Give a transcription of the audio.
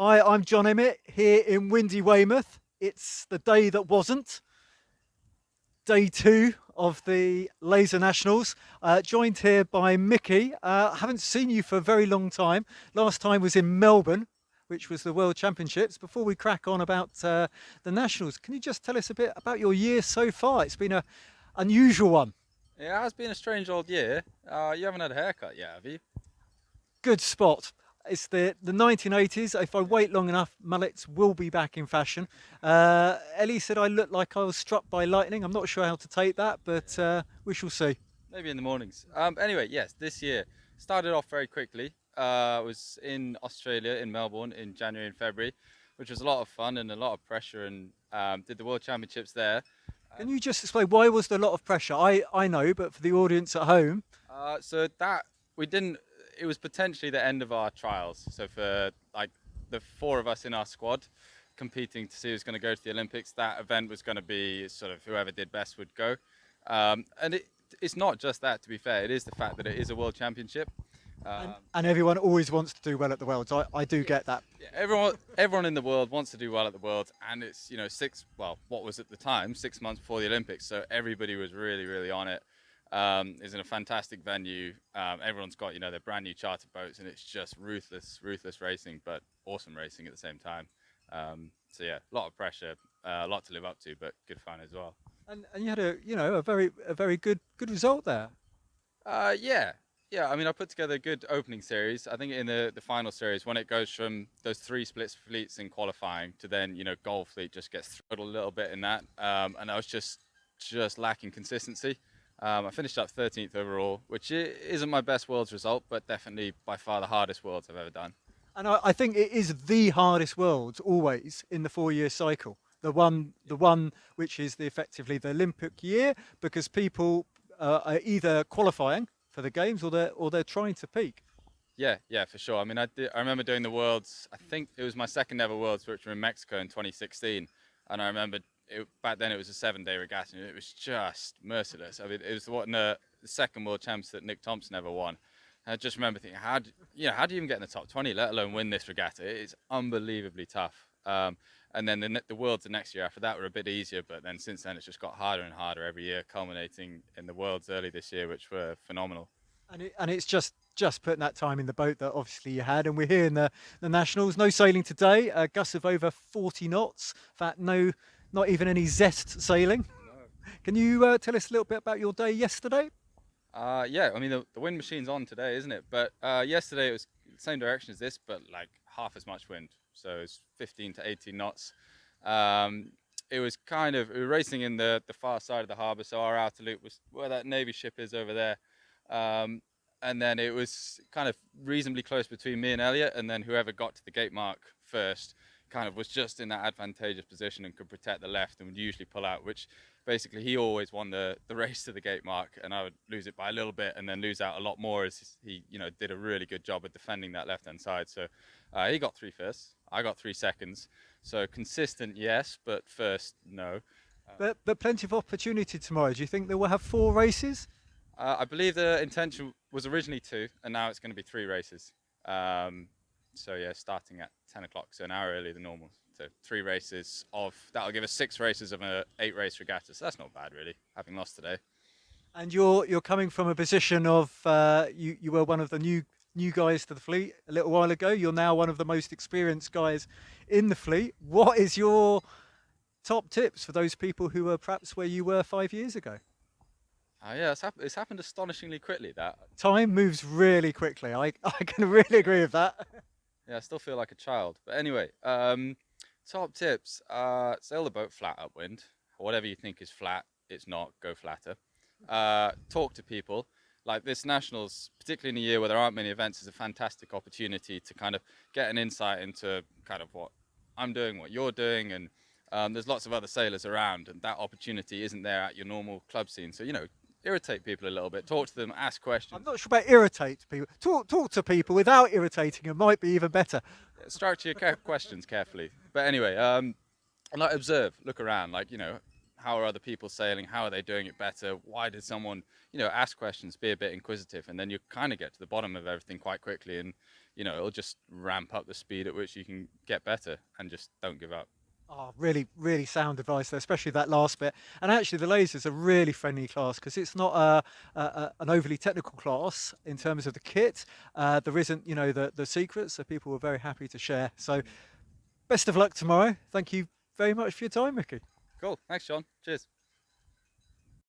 Hi, I'm John Emmett here in windy Weymouth. It's the day that wasn't, day two of the Laser Nationals. Joined here by Micky. I haven't seen you for a very long time. Last time was in Melbourne, which was the World Championships. Before we crack on about the Nationals, can you just tell us a bit about your year so far? It's been a unusual one. It has been a strange old year. You haven't had a haircut yet, have you? Good spot. It's the 1980s. If I Yeah. wait long enough, mullets will be back in fashion. Ellie said I looked like I was struck by lightning. I'm not sure how to take that, but Yeah. we shall see. Maybe in the mornings. Anyway, yes, this year started off very quickly. I was in Australia, in Melbourne, in January and February, which was a lot of fun and a lot of pressure, and did the World Championships there. Can And you just explain why was there a lot of pressure? I know, but for the audience at home, so that we didn't. It was potentially the end of our trials. So for like the four of us in our squad competing to see who's going to go to the Olympics, that event was going to be sort of whoever did best would go. It's not just that. To be fair, it is the fact that it is a world championship. and everyone always wants to do well at the Worlds. I do Yes. get that. Yeah, everyone in the world wants to do well at the Worlds, and it's what was at the time 6 months before the Olympics, so everybody was really on it. It's in a fantastic venue. Everyone's got their brand new charter boats, and it's just ruthless racing, but awesome racing at the same time. So yeah, a lot of pressure, a lot to live up to, but good fun as well. And you had a very good result there. Yeah, yeah. I mean, I put together a good opening series. I think in the final series, when it goes from those three split fleets in qualifying to then Gold Fleet just gets throttled a little bit in that, and I was just lacking consistency. I finished up 13th overall, which isn't my best world's result, but definitely by far the hardest worlds I've ever done. And I think it is the hardest world always in the 4 year cycle. The one which is effectively the Olympic year, because people are either qualifying for the games or they're trying to peak. Yeah, yeah, for sure. I mean, I remember doing the Worlds. I think it was my second ever Worlds, which were in Mexico in 2016. And I remember back then it was a 7 day regatta, and it was just merciless. I mean, it was the second World Champs that Nick Thompson ever won. And I just remember thinking, how do you even get in the top 20, let alone win this regatta? It's unbelievably tough. And then the Worlds the next year after that were a bit easier, but then since then it's just got harder and harder every year, culminating in the Worlds early this year, which were phenomenal. And it's just putting that time in the boat that obviously you had. And we're here in the Nationals. No sailing today. A gust of over 40 knots. In fact, no, not even any zest sailing. No. Can you tell us a little bit about your day yesterday? Yeah, I mean the wind machine's on today, isn't it? But yesterday it was the same direction as this, but like half as much wind. So it's 15 to 18 knots. Um, it was we were racing in the far side of the harbour, so our outer loop was where that Navy ship is over there. Um, and then it was kind of reasonably close between me and Elliot, and then whoever got to the gate mark first kind of was just in that advantageous position and could protect the left and would usually pull out, which basically he always won the race to the gate mark, and I would lose it by a little bit and then lose out a lot more as he did a really good job of defending that left hand side. So he got three firsts, I got 3 seconds. So consistent, yes, but first, no. But plenty of opportunity tomorrow. Do you think that we'll have 4 races? I believe the intention was originally two, and now it's going to be 3 races. Um, so yeah, starting at 10 o'clock, so an hour earlier than normal. So 3 races of that'll give us 6 races of a 8 race regatta. So that's not bad, really, having lost today. And you're coming from a position of you were one of the new guys to the fleet a little while ago. You're now one of the most experienced guys in the fleet. What is your top tips for those people who were perhaps where you were 5 years ago? Yeah, it's happened astonishingly quickly. That Time moves really quickly. I can really agree with that. Yeah, I still feel like a child. But anyway, top tips: sail the boat flat upwind. Whatever you think is flat, it's not. Go flatter. Talk to people. Like this nationals, particularly in a year where there aren't many events, is a fantastic opportunity to kind of get an insight into kind of what I'm doing, what you're doing, and there's lots of other sailors around, and that opportunity isn't there at your normal club scene. So irritate people a little bit, talk to them, ask I'm questions. not sure about irritate people. Talk to people without irritating them might be even better. Structure your questions carefully. But anyway, and like observe, look around, like how are other people sailing? How are they doing it better? Why did someone ask questions, be a bit inquisitive, and then you kind of get to the bottom of everything quite quickly. And it'll just ramp up the speed at which you can get better, and just don't give up. Oh, really, really sound advice there, especially that last bit. And actually, the lasers are really friendly class because it's not an overly technical class in terms of the kit. There isn't, the secrets, so people were very happy to share. So, best of luck tomorrow. Thank you very much for your time, Mickey. Cool. Thanks, John. Cheers.